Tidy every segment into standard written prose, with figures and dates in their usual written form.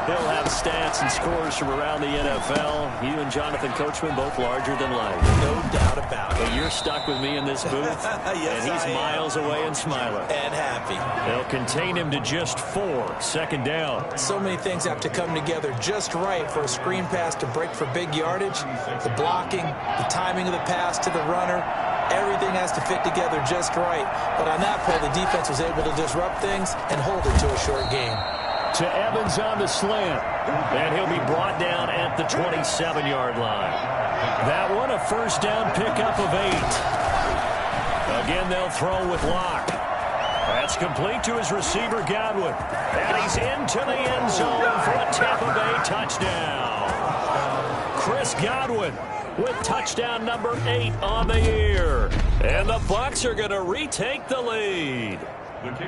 He'll have stats and scores from around the NFL. You and Jonathan Coachman both larger than life. No doubt about it. But you're stuck with me in this booth, yes, and he's miles away and smiling. And happy. They'll contain him to just 4. Second down. So many things have to come together just right for a screen pass to break for big yardage. The blocking, the timing of the pass to the runner. Everything has to fit together just right. But on that play, the defense was able to disrupt things and hold it to a short game. To Evans on the slant. And he'll be brought down at the 27-yard line. That one, a first down pickup of 8. Again, they'll throw with Locke. That's complete to his receiver, Godwin. And he's into the end zone for a Tampa Bay touchdown. Chris Godwin with touchdown number 8 on the year. And the Bucs are going to retake the lead.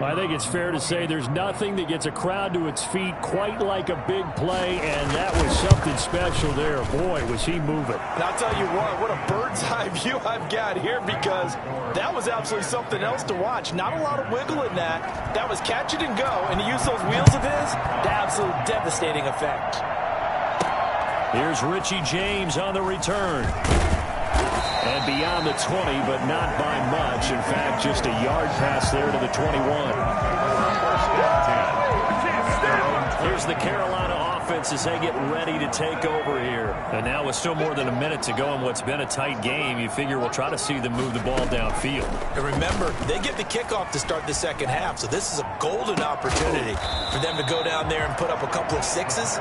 I think it's fair to say there's nothing that gets a crowd to its feet quite like a big play, and that was something special there. Boy, was he moving. And I'll tell you what a bird's eye view I've got here, because that was absolutely something else to watch. Not a lot of wiggle in that. That was catch it and go, and he used those wheels of his to absolute devastating effect. Here's Richie James on the return. And beyond the 20, but not by much. In fact, just a yard pass there to the 21. Here's the Carolina offense as they get ready to take over here. And now with still more than a minute to go in what's been a tight game, you figure we'll try to see them move the ball downfield. And remember, they get the kickoff to start the second half, so this is a golden opportunity for them to go down there and put up a couple of 6s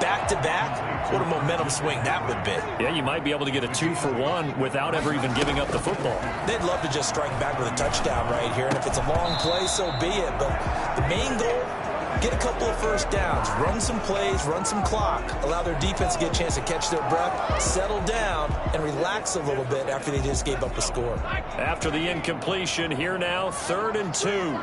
back-to-back. What a momentum swing that would be. Yeah, you might be able to get a 2-for-1 without ever even giving up the football. They'd love to just strike back with a touchdown right here, and if it's a long play, so be it. But the main goal, get a couple of first downs, run some plays, run some clock, allow their defense to get a chance to catch their breath, settle down, and relax a little bit after they just gave up a score. After the incompletion, here now, 3rd and 2.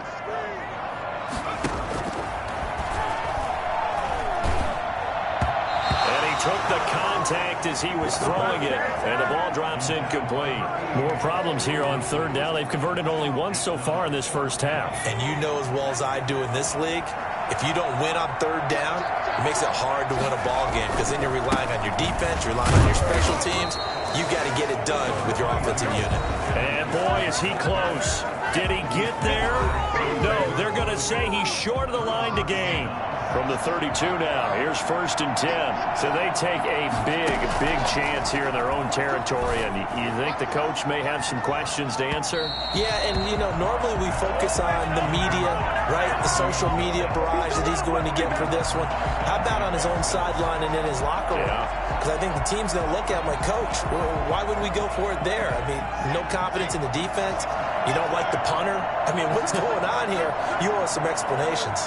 Took the contact as he was throwing it, and the ball drops incomplete. More problems here on 3rd down. They've converted only once so far in this first half. And you know as well as I do in this league, if you don't win on 3rd down, it makes it hard to win a ball game, because then you're relying on your defense, you're relying on your special teams. You got to get it done with your offensive unit. And boy, is he close. Did he get there? No, they're going to say he's short of the line to gain. From the 32 now, here's 1st and 10. So they take a big chance here in their own territory. And you think the coach may have some questions to answer? Yeah, and, you know, normally we focus on the media, right? The social media barrage that he's going to get for this one. How about on his own sideline and in his locker room? Because I think the team's going to look at him like, Coach, why would we go for it there? I mean, no confidence in the defense. You don't like the punter. I mean, what's going on here? You owe us some explanations.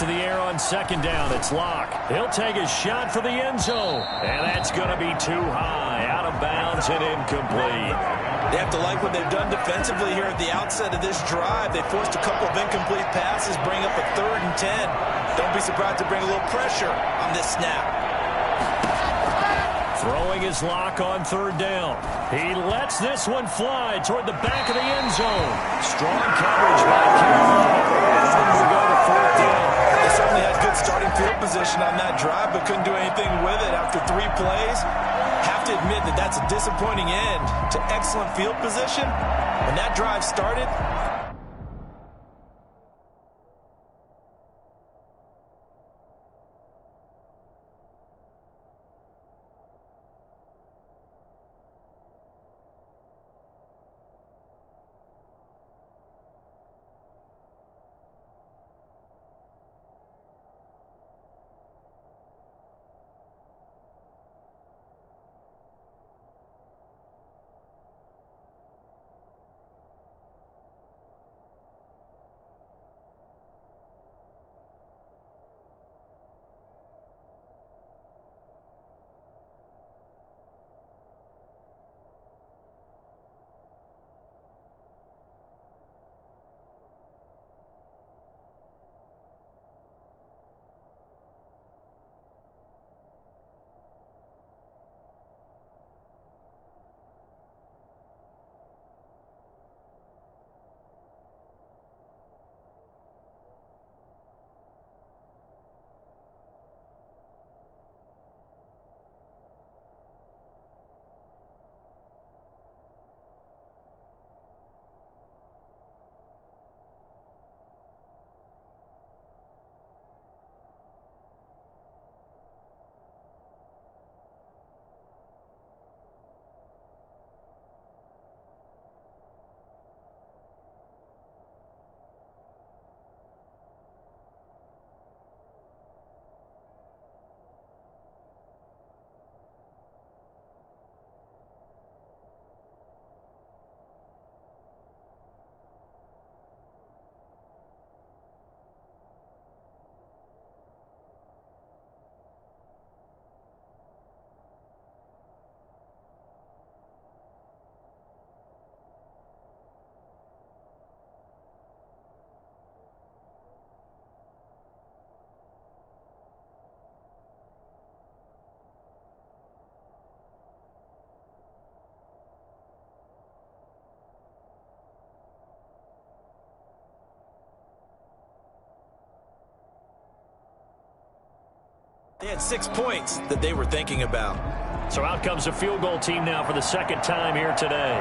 To the air on 2nd down. It's Locke. He'll take a shot for the end zone. And that's going to be too high. Out of bounds and incomplete. They have to like what they've done defensively here at the outset of this drive. They forced a couple of incomplete passes, bring up a 3rd and 10. Don't be surprised to bring a little pressure on this snap. Throwing his Locke on 3rd down. He lets this one fly toward the back of the end zone. Strong coverage by Carolina. We'll go to 4th down. They certainly had good starting field position on that drive, but couldn't do anything with it after 3 plays. Have to admit that that's a disappointing end to excellent field position. When that drive started, had 6 points that they were thinking about. So out comes a field goal team now for the second time here today.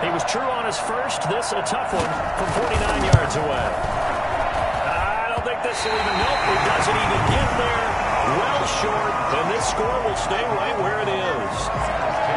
He was true on his first. This a tough one from 49 yards away. I don't think this will even help. He doesn't even get there. Well short, and this score will stay right where it is.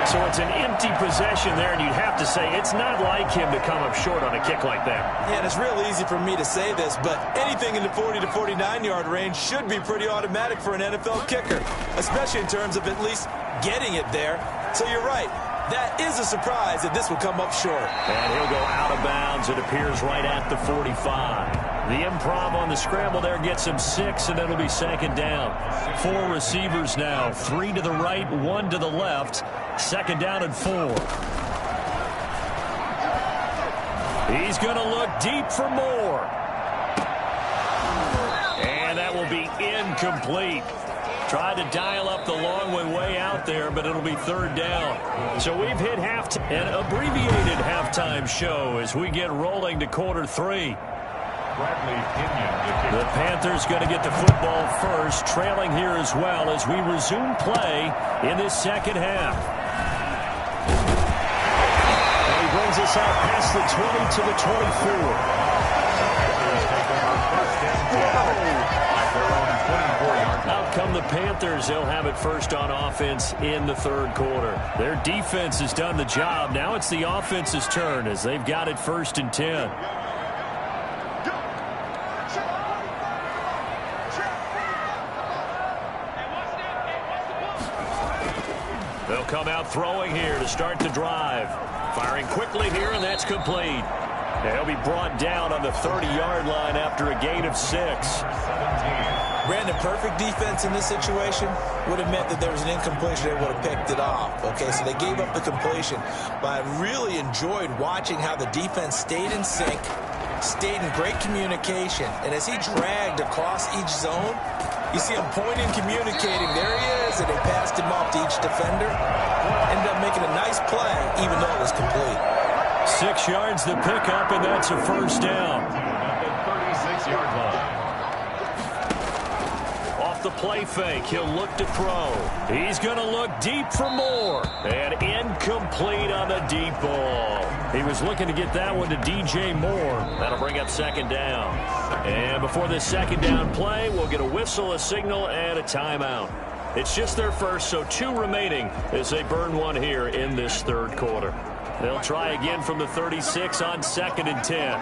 So it's an empty possession there, and you'd have to say it's not like him to come up short on a kick like that. Yeah, and it's real easy for me to say this, but anything in the 40 to 49-yard range should be pretty automatic for an NFL kicker, especially in terms of at least getting it there. So you're right. That is a surprise that this will come up short. And he'll go out of bounds. It appears right at the 45. The improv on the scramble there gets him 6, and it'll be second down. 4 receivers now. 3 to the right, 1 to the left. Second down and 4. He's going to look deep for more. And that will be incomplete. Tried to dial up the long way out there, but it'll be third down. So we've hit an abbreviated halftime show as we get rolling to quarter 3. The Panthers going to get the football first, trailing here as well as we resume play in this second half. And he brings us out past the 20 to the 24. Out come the Panthers. They'll have it first on offense in the third quarter. Their defense has done the job. Now it's the offense's turn as they've got it first and 10. They'll come out throwing here to start the drive. Firing quickly here, and that's complete. They'll be brought down on the 30-yard line after a gain of 6. Brandon, perfect defense in this situation would have meant that there was an incompletion. They would have picked it off. Okay, so they gave up the completion. But I really enjoyed watching how the defense stayed in sync, stayed in great communication. And as he dragged across each zone, you see him pointing, communicating. There he is, and they passed him off to each defender. Ended up making a nice play, even though it was complete. 6 yards to pick up, and that's a first down. The play fake. He'll look to throw. He's going to look deep for more. And incomplete on the deep ball. He was looking to get that one to DJ Moore. That'll bring up second down. And before this second down play, we'll get a whistle, a signal, and a timeout. It's just their first, so 2 remaining as they burn one here in this third quarter. They'll try again from the 36 on second and 10.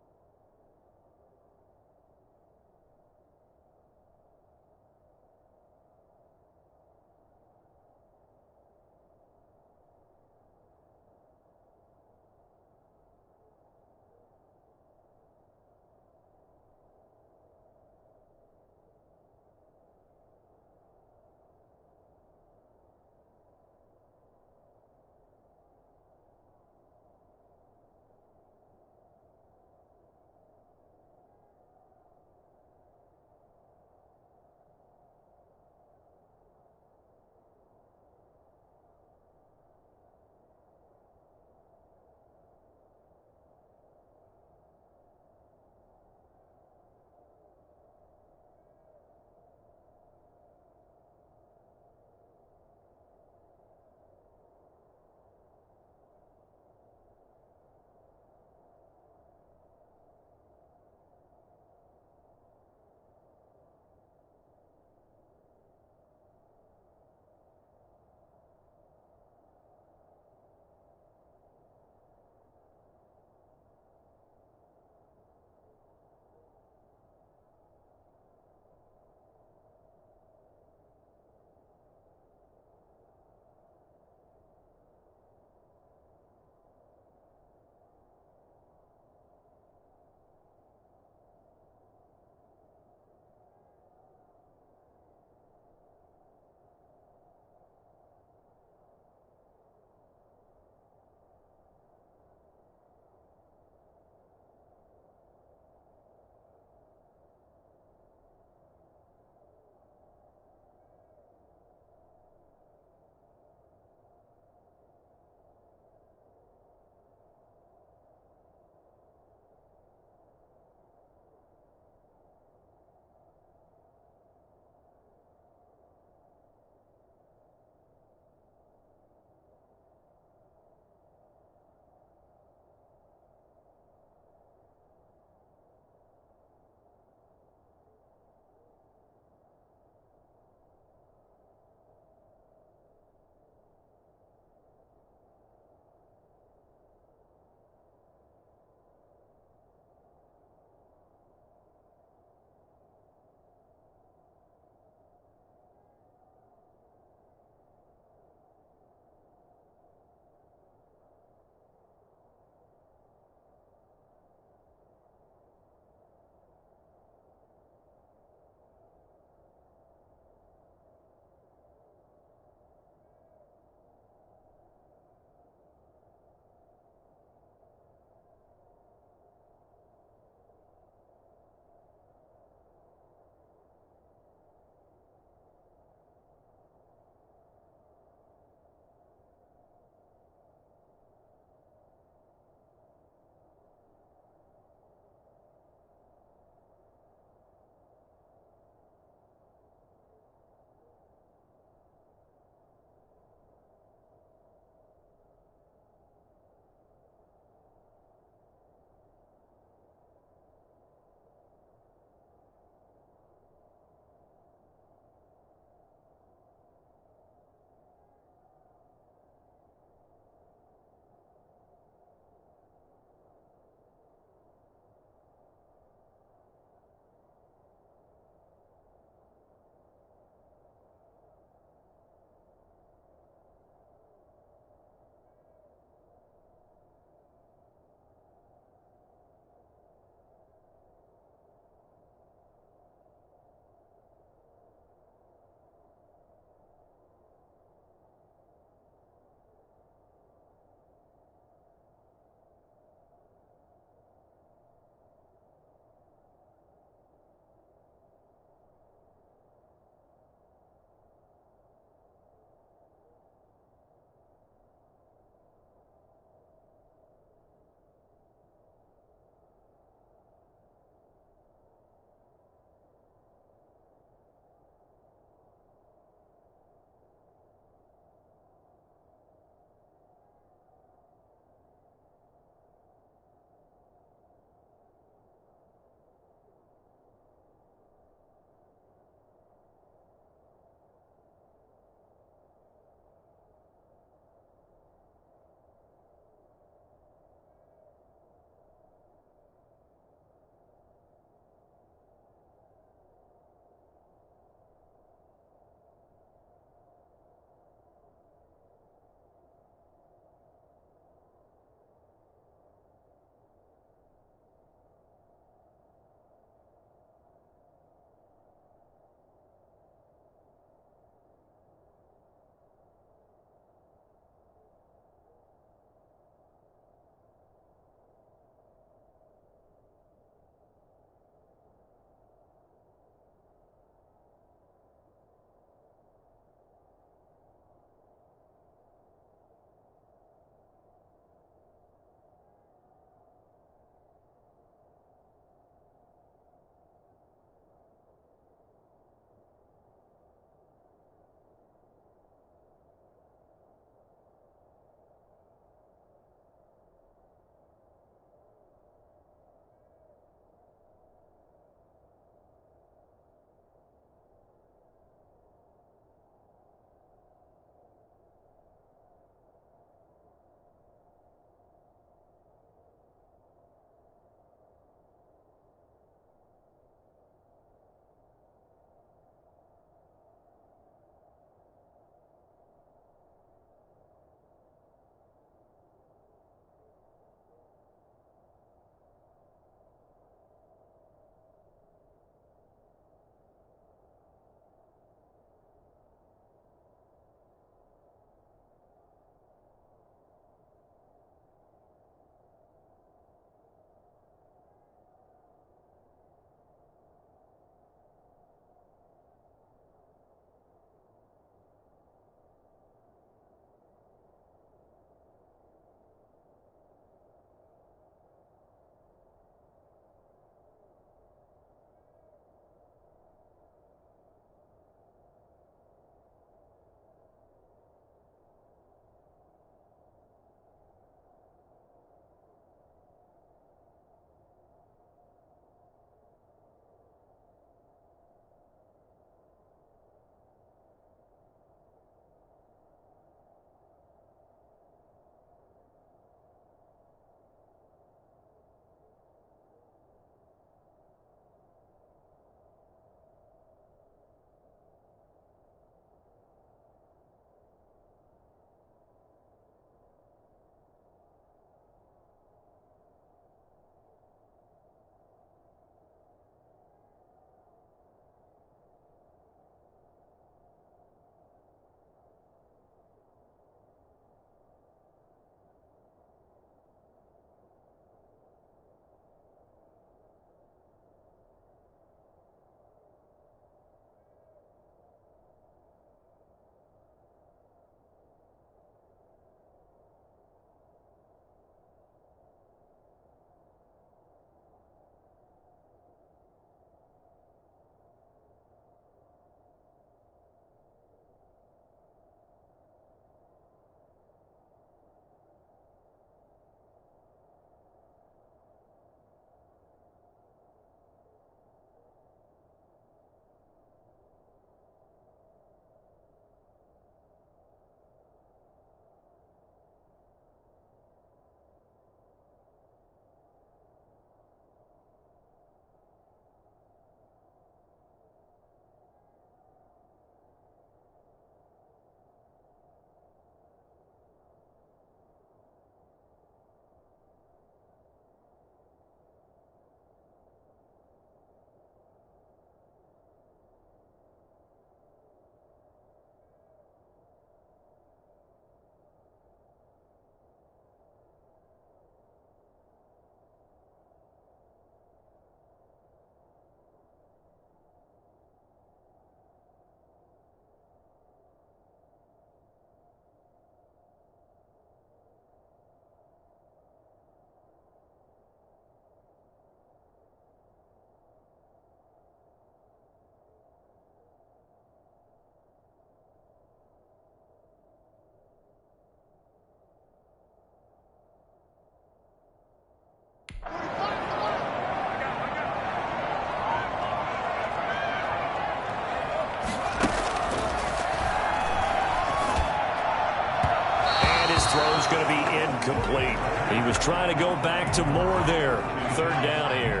going to be incomplete. He was trying to go back to more there. Third down here.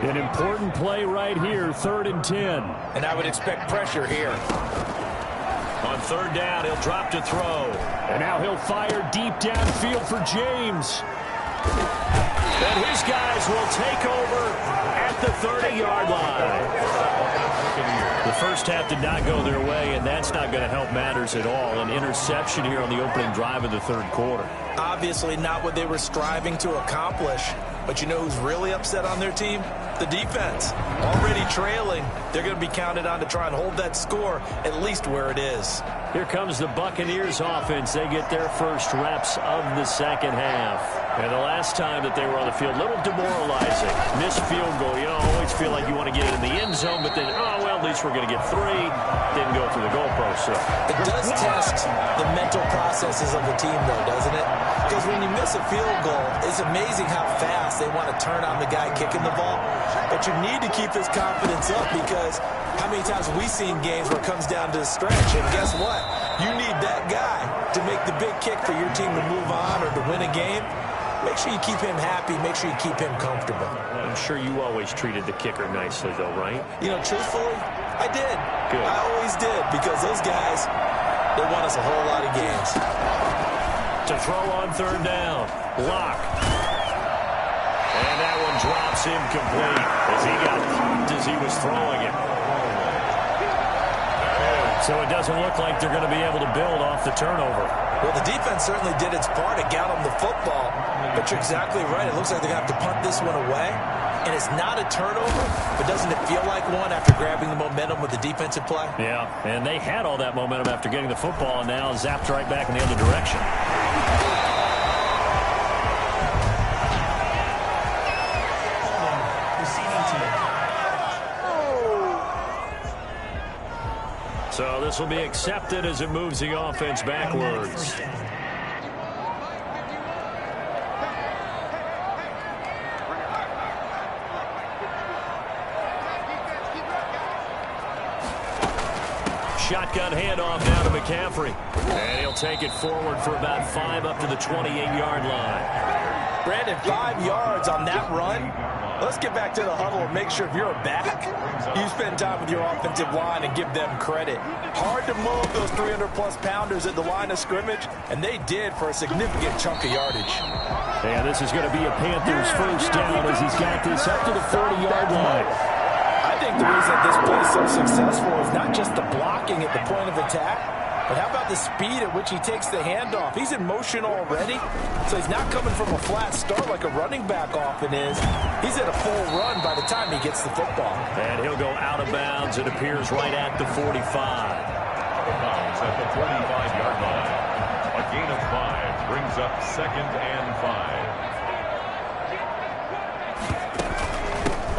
An important play right here, 3rd and 10. And I would expect pressure here. On third down, he'll drop to throw. And now he'll fire deep downfield for James. And his guys will take over at the 30-yard line. The first half did not go their way, and that's not going to help matters at all. An interception here on the opening drive of the third quarter. Obviously not what they were striving to accomplish. But you know who's really upset on their team? The defense. Already trailing. They're going to be counted on to try and hold that score at least where it is. Here comes the Buccaneers offense. They get their first reps of the second half. And the last time that they were on the field, a little demoralizing. Missed field goal. You know, always feel like you want to get it in the end zone, but then, oh, well, at least we're going to get 3. Didn't go through the goalpost. So. It does test the mental processes of the team, though, doesn't it? Because when you miss a field goal, it's amazing how fast they want to turn on the guy kicking the ball. But you need to keep his confidence up, because how many times have we seen games where it comes down to the stretch? And guess what? You need that guy to make the big kick for your team to move on or to win a game. Make sure you keep him happy. Make sure you keep him comfortable. I'm sure you always treated the kicker nicely, though, right? You know, truthfully, I did. Good. I always did, because those guys, they won us a whole lot of games. To throw on third down. Lock. And that one drops incomplete as he got popped as he was throwing it. So it doesn't look like they're going to be able to build off the turnover. Well, the defense certainly did its part. It got them the football. But you're exactly right. It looks like they're going to have to punt this one away. And it's not a turnover, but doesn't it feel like one after grabbing the momentum with the defensive play? Yeah, and they had all that momentum after getting the football, and now zapped right back in the other direction. So this will be accepted as it moves the offense backwards. Shotgun handoff now to McCaffrey. And he'll take it forward for about 5 up to the 28-yard line. Brandon, 5 yards on that run. Let's get back to the huddle and make sure if you're a back, you spend time with your offensive line and give them credit. Hard to move those 300-plus pounders at the line of scrimmage, and they did for a significant chunk of yardage. And this is going to be a Panthers first down as he's got this up to the 40-yard line. I think the reason this play is so successful is not just the blocking at the point of attack, but how about the speed at which he takes the handoff? He's in motion already, so he's not coming from a flat start like a running back often is. He's at a full run by the time he gets the football. And he'll go out of bounds. It appears right at the 45. Out of bounds at the 45-yard line. A gain of 5 brings up 2nd and 5.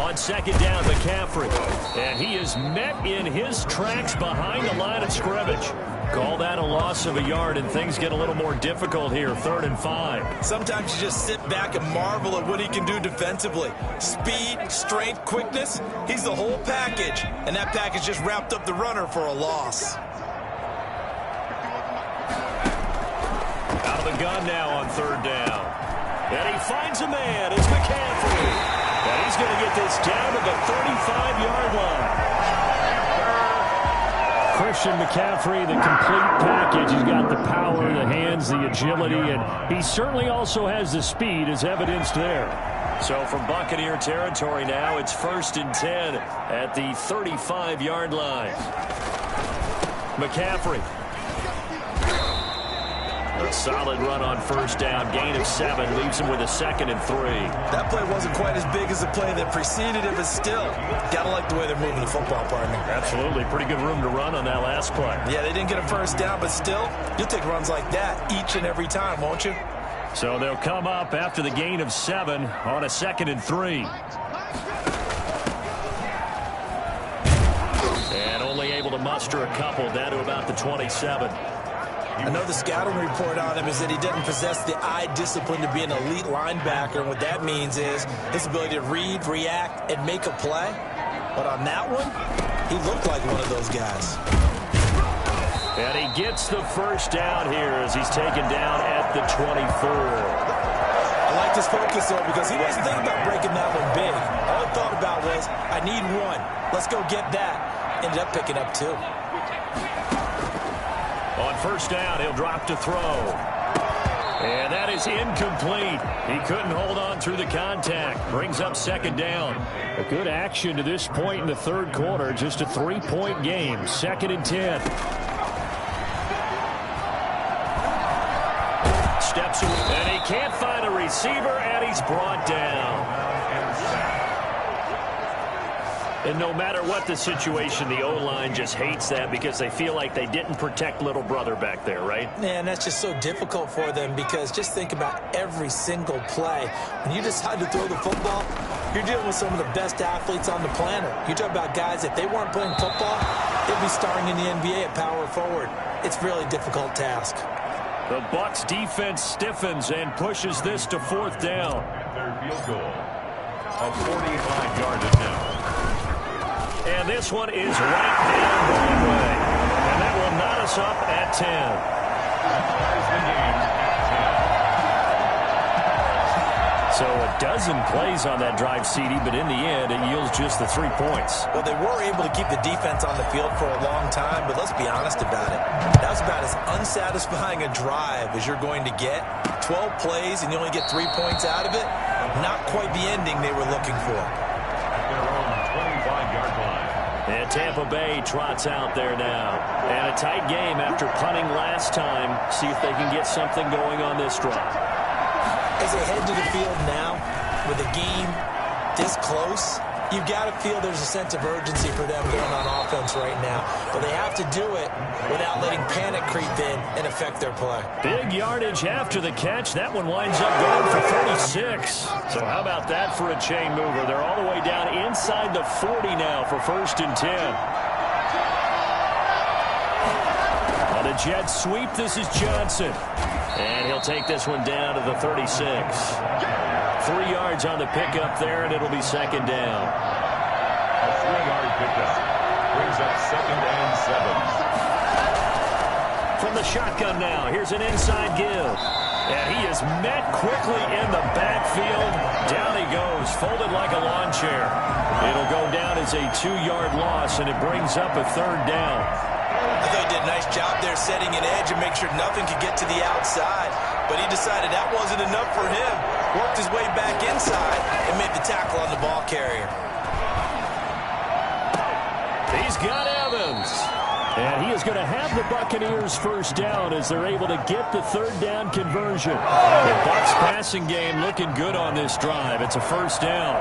On second down, McCaffrey. And he is met in his tracks behind the line of scrimmage. Call that a loss of a yard, and things get a little more difficult here, 3rd and 5. Sometimes you just sit back and marvel at what he can do defensively. Speed, strength, quickness, he's the whole package. And that package just wrapped up the runner for a loss. Out of the gun now on 3rd down. And he finds a man. It's McCaffrey. And he's going to get this down to the 35-yard line. Christian McCaffrey, the complete package. He's got the power, the hands, the agility, and he certainly also has the speed as evidenced there. So from Buccaneer territory now, it's 1st and 10 at the 35-yard line. McCaffrey. A solid run on first down. Gain of 7 leaves him with a 2nd and 3. That play wasn't quite as big as the play that preceded it, but still, gotta like the way they're moving the football, partner. Absolutely. Pretty good room to run on that last play. Yeah, they didn't get a first down, but still, you'll take runs like that each and every time, won't you? So they'll come up after the gain of 7 on a 2nd and 3. And only able to muster a couple down to about the 27. I know the scouting report on him is that he doesn't possess the eye discipline to be an elite linebacker, and what that means is his ability to read, react, and make a play. But on that one, he looked like one of those guys. And he gets the first down here as he's taken down at the 24. I like his focus, though, because he wasn't thinking about breaking that one big. All he thought about was, I need one. Let's go get that. Ended up picking up 2. On first down, he'll drop to throw. And that is incomplete. He couldn't hold on through the contact. Brings up second down. A good action to this point in the third quarter. Just a 3-point game. 2nd and 10. Steps away, and he can't find a receiver, and he's brought down. And no matter what the situation, the O-line just hates that because they feel like they didn't protect little brother back there, right? Man, that's just so difficult for them because just think about every single play. When you decide to throw the football, you're dealing with some of the best athletes on the planet. You talk about guys, if they weren't playing football, they'd be starring in the NBA at power forward. It's a really difficult task. The Bucs defense stiffens and pushes this to 4th down. Their field goal of 45-yard attempt. And this one is right down Broadway. And that will knot us up at 10. Ties the game at 10. So a dozen plays on that drive, CD, but in the end, it yields just the 3 points. Well, they were able to keep the defense on the field for a long time, but let's be honest about it. That was about as unsatisfying a drive as you're going to get. 12 plays and you only get 3 points out of it. Not quite the ending they were looking for. Their own 25-yard line. And Tampa Bay trots out there now. And a tight game after punting last time. See if they can get something going on this drive. As they head to the field now, with a game this close, you've got to feel there's a sense of urgency for them going on offense right now. But they have to do it without letting panic creep in and affect their play. Big yardage after the catch. That one winds up going for 36. So how about that for a chain mover? They're all the way down inside the 40 now for 1st and 10. On a jet sweep, this is Johnson. And he'll take this one down to the 36. 3 yards on the pickup there, and it'll be 2nd down. A 3-yard pickup brings up 2nd and 7. From the shotgun now, here's an inside give. And he is met quickly in the backfield. Down he goes, folded like a lawn chair. It'll go down as a 2-yard loss, and it brings up a 3rd down. I thought he did a nice job there setting an edge and make sure nothing could get to the outside. But he decided that wasn't enough for him. Worked his way back inside and made the tackle on the ball carrier. He's got Evans. And he is going to have the Buccaneers first down as they're able to get the 3rd down conversion. The Bucs passing game looking good on this drive. It's a 1st down.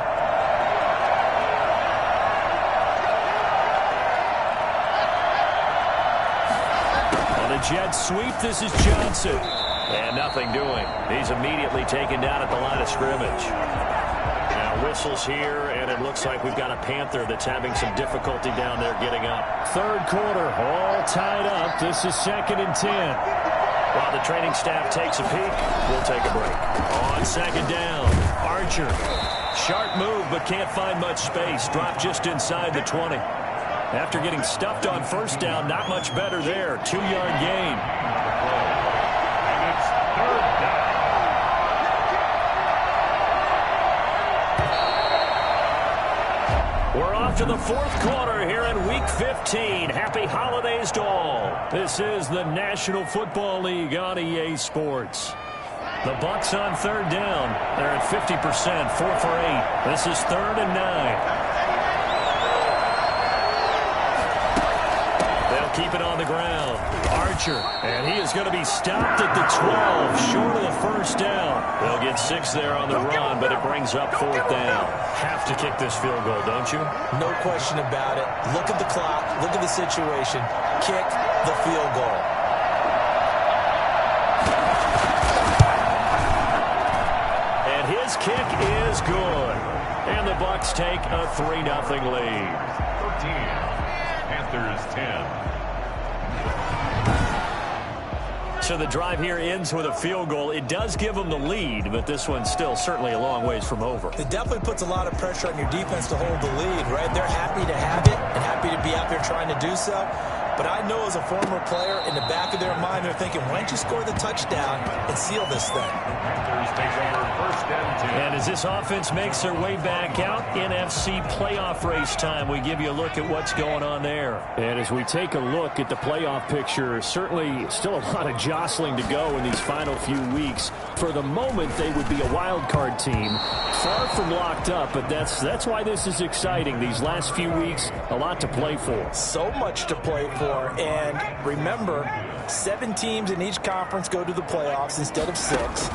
On a jet sweep, this is Johnson. And nothing doing. He's immediately taken down at the line of scrimmage. Now whistles here, and it looks like we've got a Panther that's having some difficulty down there getting up. 3rd quarter, all tied up. This is 2nd and 10. While the training staff takes a peek, we'll take a break. On 2nd down, Archer. Sharp move, but can't find much space. Dropped just inside the 20. After getting stuffed on 1st down, not much better there. 2-yard gain. And it's 3rd down. We're off to the 4th quarter here in Week 15. Happy holidays to all. This is the National Football League on EA Sports. The Bucs on 3rd down. They're at 50%, 4 for 8. This is 3rd and 9. They'll keep it on the ground. Archer, and he is going to be stopped at the 12, short of the 1st down. They'll get 6 there on the run, but it brings up 4th down. Have to kick this field goal, don't you? No question about it. Look at the clock. Look at the situation. Kick the field goal. And his kick is good. And the Bucs take a 3-0 lead. 13. Panthers 10. So the drive here ends with a field goal. It does give them the lead, but this one's still certainly a long ways from over. It definitely puts a lot of pressure on your defense to hold the lead, right? They're happy to have it and happy to be out there trying to do so. But I know as a former player, in the back of their mind, they're thinking, why don't you score the touchdown and seal this thing? And as this offense makes their way back out, NFC playoff race time, we give you a look at what's going on there. And as we take a look at the playoff picture, certainly still a lot of jostling to go in these final few weeks. For the moment, they would be a wild card team. Far from locked up, but that's why this is exciting. These last few weeks, a lot to play for. So much to play for. And remember, 7 teams in each conference go to the playoffs instead of 6.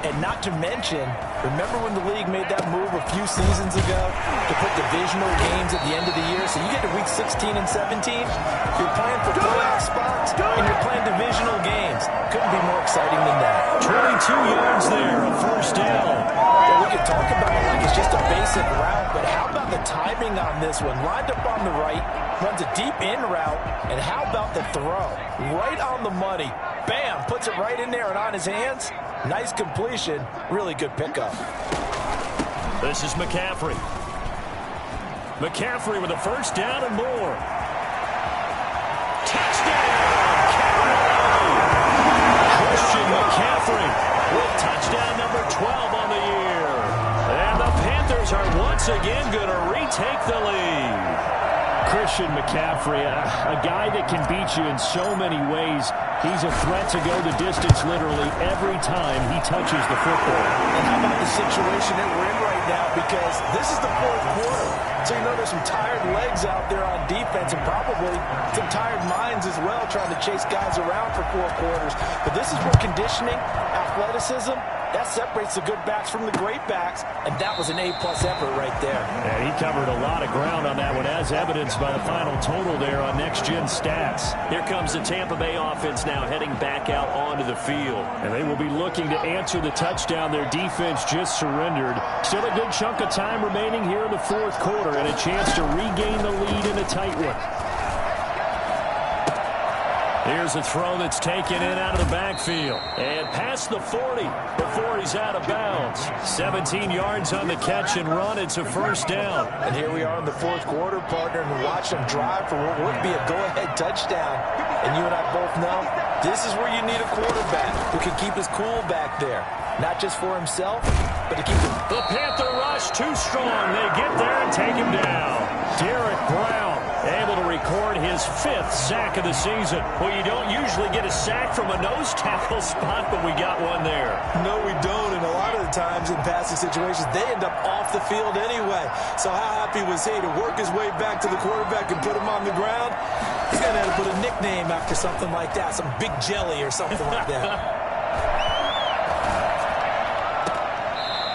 And not to mention, remember when the league made that move a few seasons ago to put divisional games at the end of the year? So you get to week 16 and 17, you're playing for playoff spots, and you're playing divisional games. Couldn't be more exciting than that. 22 yards there, a first down. Well, we could talk about it like it's just a basic route, but how about the timing on this one? Lined up on the right, runs a deep in route, and how about the throw? Right on the money. Bam, puts it right in there and on his hands. Nice completion. Really good pickup. This is McCaffrey. McCaffrey with a first down and more. Touchdown! Christian McCaffrey with touchdown number 12 on the year. And the Panthers are once again going to retake the lead. Christian McCaffrey, a guy that can beat you in so many ways. He's a threat to go the distance literally every time he touches the football. And how about the situation that we're in right now? Because this is the fourth quarter. So you know there's some tired legs out there on defense and probably some tired minds as well trying to chase guys around for 4 quarters. But this is where conditioning, athleticism, that separates the good backs from the great backs, and that was an A-plus effort right there. And he covered a lot of ground on that one, as evidenced by the final total there on Next Gen Stats. Here comes the Tampa Bay offense now heading back out onto the field. And they will be looking to answer the touchdown their defense just surrendered. Still a good chunk of time remaining here in the fourth quarter, and a chance to regain the lead in a tight one. Here's a throw that's taken in out of the backfield. And past the 40 before he's out of bounds. 17 yards on the catch and run. It's a first down. And here we are in the fourth quarter, partner, and watch them drive for what would be a go-ahead touchdown. And you and I both know this is where you need a quarterback who can keep his cool back there. Not just for himself, but to keep him. The Panther rush too strong. They get there and take him down. Derek Brown able to record his 5th sack of the season. Well, you don't usually get a sack from a nose tackle spot, but we got one there. No, we don't. And a lot of the times in passing situations, they end up off the field anyway. So how happy was he to work his way back to the quarterback and put him on the ground? He's going to have to put a nickname after something like that, some Big Jelly or something like that.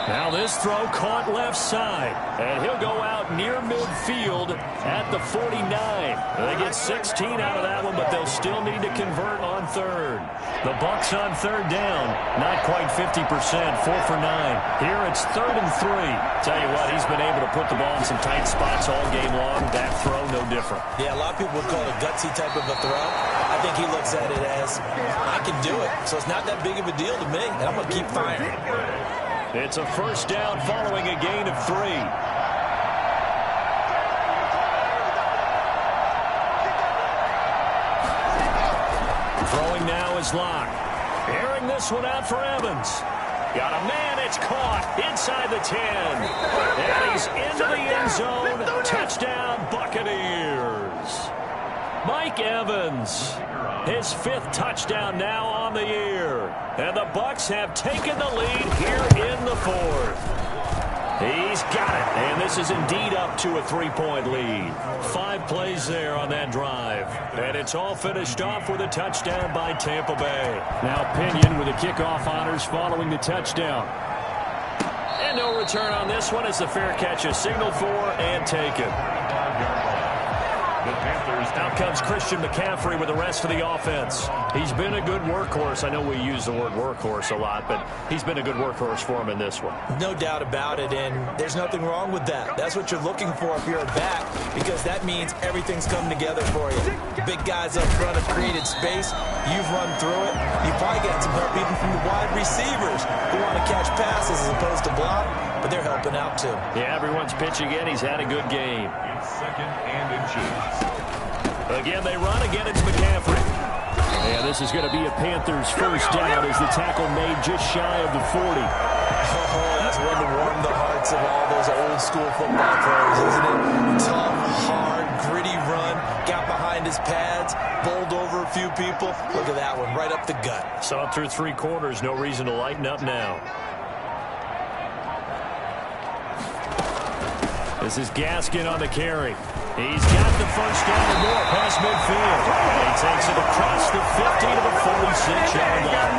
Now this throw caught left side, and he'll go out near midfield at the 49. They get 16 out of that one, but they'll still need to convert on third. The Bucs on third down, not quite 50%, 4 for 9. Here it's 3rd and 3. Tell you what, he's been able to put the ball in some tight spots all game long. That throw, no different. Yeah, a lot of people would call it a gutsy type of a throw. I think he looks at it as, I can do it, so it's not that big of a deal to me, and I'm going to keep firing. It's a first down following a gain of 3. Throwing now is Locke. Airing this one out for Evans. Got a man, it's caught inside the 10. And he's into the end zone. Touchdown, Buccaneers. Mike Evans, his 5th touchdown now on the year. And the Bucs have taken the lead here in the 4th. He's got it, and this is indeed up to a 3-point lead. 5 plays there on that drive. And it's all finished off with a touchdown by Tampa Bay. Now Pinion with the kickoff honors following the touchdown. And no return on this one as the fair catch is signaled for and taken. Out comes Christian McCaffrey with the rest of the offense. He's been a good workhorse. I know we use the word workhorse a lot, but he's been a good workhorse for him in this one. No doubt about it, and there's nothing wrong with that. That's what you're looking for if you're a back, because that means everything's come together for you. Big guys up front have created space. You've run through it. You've probably got some help even from the wide receivers who want to catch passes as opposed to block, but they're helping out too. Yeah, everyone's pitching in. He's had a good game. It's 2nd and inches. The Again, they run. Again, it's McCaffrey. And this is going to be a Panthers first down as the tackle made just shy of the 40. Oh, that's one to warm the hearts of all those old school football players, isn't it? Tough, hard, gritty run. Got behind his pads, bowled over a few people. Look at that one, right up the gut. Saw it through 3 quarters. No reason to lighten up now. This is Gaskin on the carry. He's got the first down and more past midfield. And he takes it across the 50 to the 46-yard line.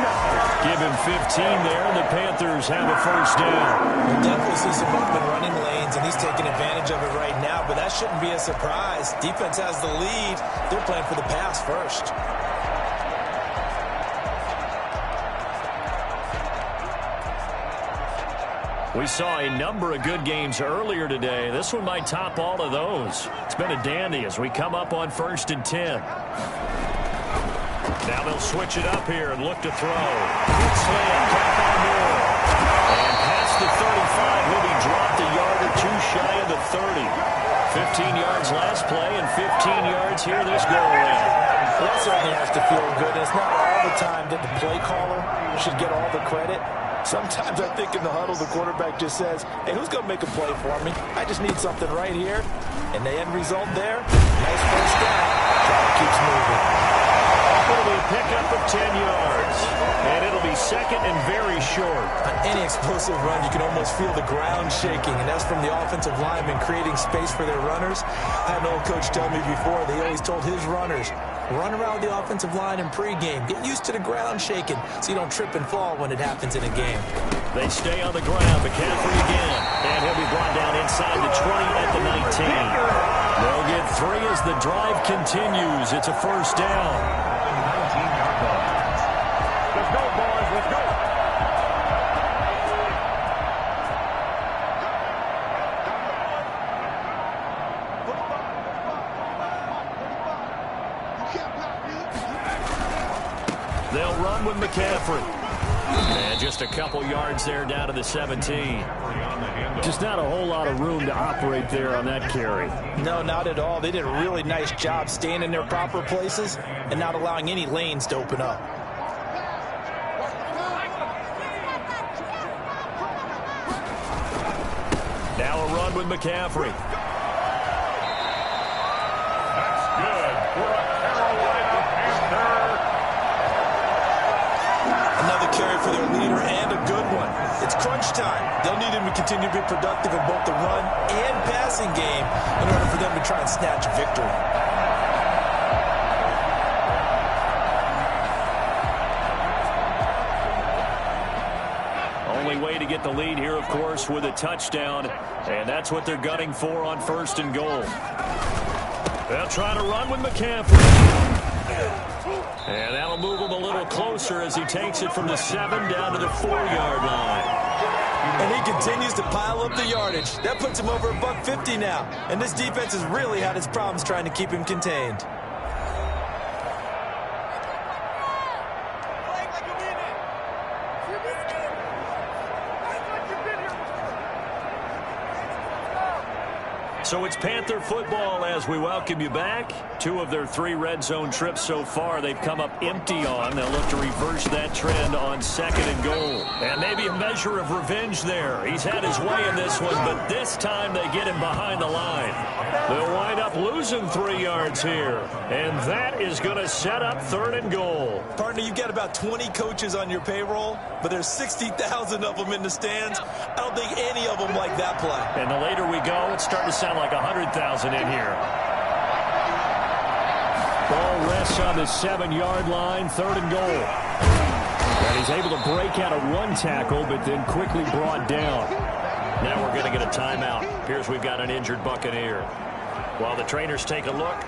Give him 15 there, and the Panthers have a first down. We'll definitely see some open running lanes, and he's taking advantage of it right now, but that shouldn't be a surprise. Defense has the lead. They're playing for the pass first. We saw a number of good games earlier today. This one might top all of those. It's been a dandy as we come up on 1st and 10. Now they'll switch it up here and look to throw. Good slam, caught by Moore. And past the 35, he'll be dropped a yard or 2 shy of the 30. 15 yards last play and 15 yards here this go-around. That certainly has to feel good. It's not all the time that the play caller should get all the credit. Sometimes I think in the huddle, the quarterback just says, hey, who's going to make a play for me? I just need something right here. And the end result there, nice first down. Clock keeps moving. It'll be a pickup of 10 yards. And it'll be second and very short. On any explosive run, you can almost feel the ground shaking. And that's from the offensive linemen creating space for their runners. I had an old coach tell me before, they always told his runners, run around the offensive line in pregame. Get used to the ground shaking so you don't trip and fall when it happens in a game. They stay on the ground. McCaffrey again. And he'll be brought down inside the 20 at the 19. They'll get 3 as the drive continues. It's a first down. 19-yard line. Let's go, boys. Let's go. They'll run with McCaffrey. And just a couple yards there down to the 17. Just not a whole lot of room to operate there on that carry. No, not at all. They did a really nice job staying in their proper places and not allowing any lanes to open up. Now a run with McCaffrey. That's good for a Carolina Panther. Another carry for their leader and a good one. It's crunch time. They'll need him to continue to be productive in both the run and passing game in order for them to try and snatch a victory. Only way to get the lead here, of course, with a touchdown. And that's what they're gunning for on 1st and goal. They'll try to run with McCaffrey. And that'll move him a little closer as he takes it from the 7 down to the 4-yard line. And he continues to pile up the yardage. That puts him over $150 now. And this defense has really had its problems trying to keep him contained. So it's Panther football as we welcome you back. 2 of their 3 red zone trips so far they've come up empty on. They'll look to reverse that trend on 2nd and goal. And maybe a measure of revenge there. He's had his way in this one, but this time they get him behind the line. They'll wind up losing 3 yards here. And that is going to set up 3rd and goal. Partner, you've got about 20 coaches on your payroll, but there's 60,000 of them in the stands. I don't think any of them like that play. And the later we go, it's starting to sound like 100,000 in here. Ball rests on the 7-yard line, 3rd and goal. And he's able to break out of 1 tackle, but then quickly brought down. Now we're going to get a timeout. Appears we've got an injured Buccaneer. While the trainers take a look,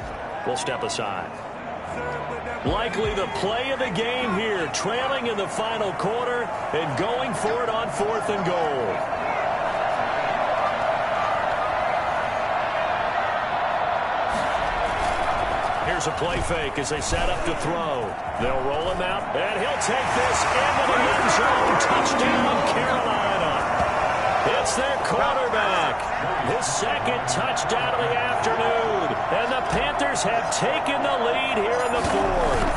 we'll step aside. Likely the play of the game here, trailing in the final quarter and going for it on 4th and goal. Here's a play fake as they set up to throw. They'll roll him out, and he'll take this into the end zone. Touchdown, Carolina. It's their quarterback. His 2nd touchdown of the afternoon. And the Panthers have taken the lead here in the fourth.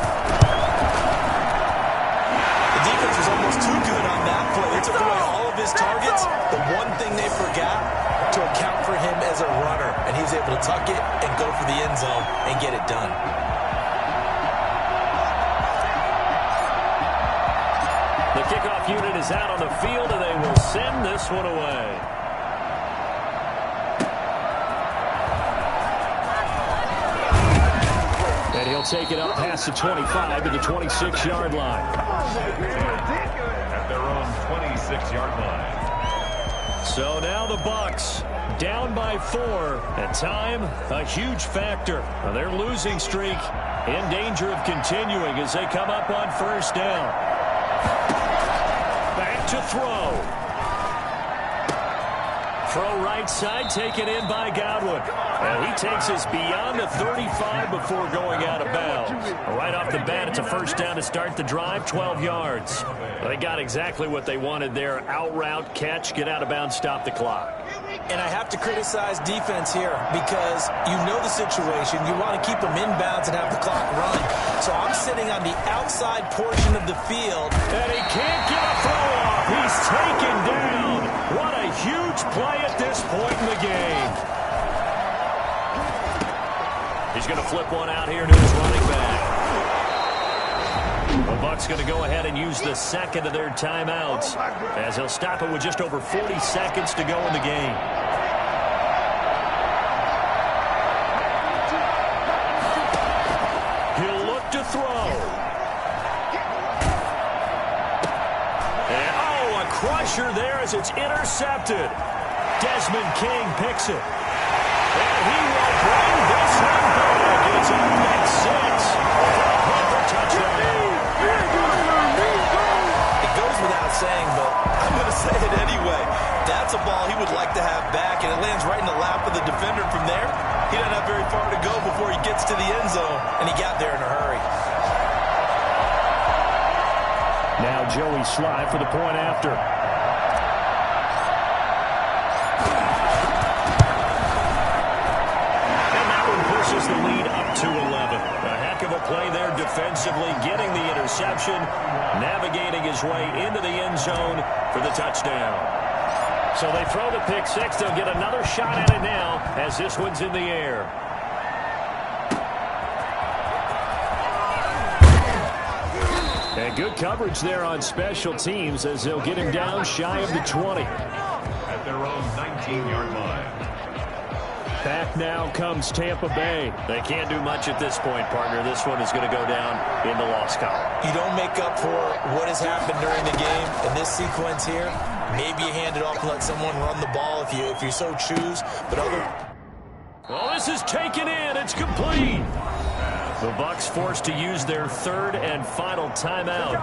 The defense was almost too good on that play. They took away all of his targets. The one thing they forgot, to account for him as a runner. And he was able to tuck it and go for the end zone and get it done. The kickoff unit is out on the field, and they will send this one away. And he'll take it up past the 25 to the 26-yard line. At their own 26-yard line. So now the Bucs down by 4, and time a huge factor. Their losing streak in danger of continuing as they come up on first down. Back to throw. Throw right side, taken in by Godwin. And he takes us beyond the 35 before going out of bounds. Right off the bat, it's a first down to start the drive, 12 yards. They got exactly what they wanted there. Out route, catch, get out of bounds, stop the clock. And I have to criticize defense here because you know the situation. You want to keep them inbounds and have the clock run. So I'm sitting on the outside portion of the field. And he can't get a throw off. He's taken down. What a huge play at this point in the game. He's going to flip one out here to his running back. The Bucs going to go ahead and use the second of their timeouts as he'll stop it with just over 40 seconds to go in the game. He'll look to throw. And, oh, a crusher there as it's intercepted. Desmond King picks it. And he will bring this one back. It's a big 6. Panther touchdown. It goes without saying, but I'm going to say it anyway. That's a ball he would like to have back, and it lands right in the lap of the defender from there. He doesn't have very far to go before he gets to the end zone, and he got there in a hurry. Now Joey Sly for the point after. Pushes the lead up to 11. A heck of a play there defensively, getting the interception, navigating his way into the end zone for the touchdown. So they throw the pick six. They'll get another shot at it now as this one's in the air. And good coverage there on special teams as they'll get him down shy of the 20. At their own 19-yard line. Back now comes Tampa Bay. They can't do much at this point, partner. This one is going to go down in the loss column. You don't make up for what has happened during the game in this sequence here. Maybe you hand it off and let someone run the ball if you so choose. But well, this is taken in. It's complete. The Bucs forced to use their third and final timeout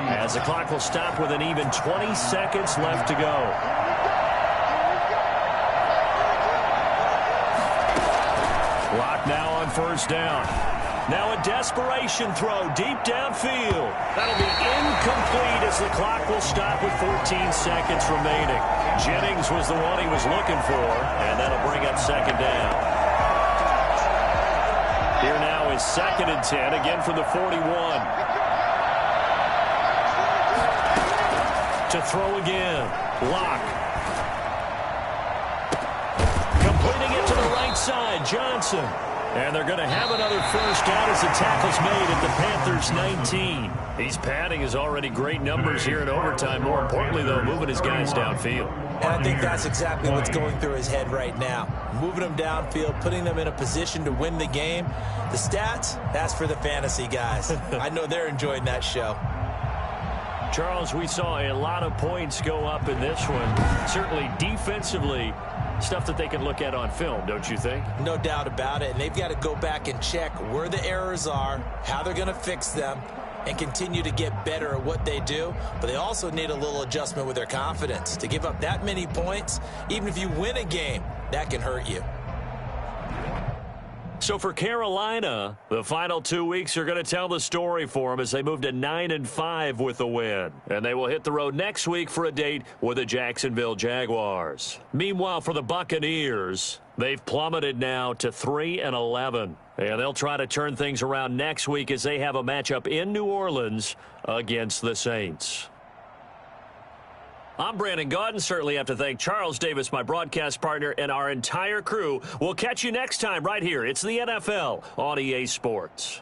as the clock will stop with an even 20 seconds left to go. Clock now on first down. Now a desperation throw deep downfield. That'll be incomplete as the clock will stop with 14 seconds remaining. Jennings was the one he was looking for, and that'll bring up second down. Here now is 2nd and 10, again from the 41. To throw again. Lock. Completing it to the right side, Johnson. And they're going to have another first down as the tackle's made at the Panthers' 19. He's padding his already great numbers here in overtime. More importantly, though, moving his guys downfield. And I think that's exactly what's going through his head right now. Moving them downfield, putting them in a position to win the game. The stats, that's for the fantasy guys. I know they're enjoying that show. Charles, we saw a lot of points go up in this one. Certainly defensively, stuff that they can look at on film, don't you think? No doubt about it. And they've got to go back and check where the errors are, how they're going to fix them, and continue to get better at what they do. But they also need a little adjustment with their confidence. To give up that many points, even if you win a game, that can hurt you. So for Carolina, the final 2 weeks are going to tell the story for them as they move to 9-5 with a win. And they will hit the road next week for a date with the Jacksonville Jaguars. Meanwhile, for the Buccaneers, they've plummeted now to 3-11. And they'll try to turn things around next week as they have a matchup in New Orleans against the Saints. I'm Brandon Gaudin. Certainly have to thank Charles Davis, my broadcast partner, and our entire crew. We'll catch you next time right here. It's the NFL on EA Sports.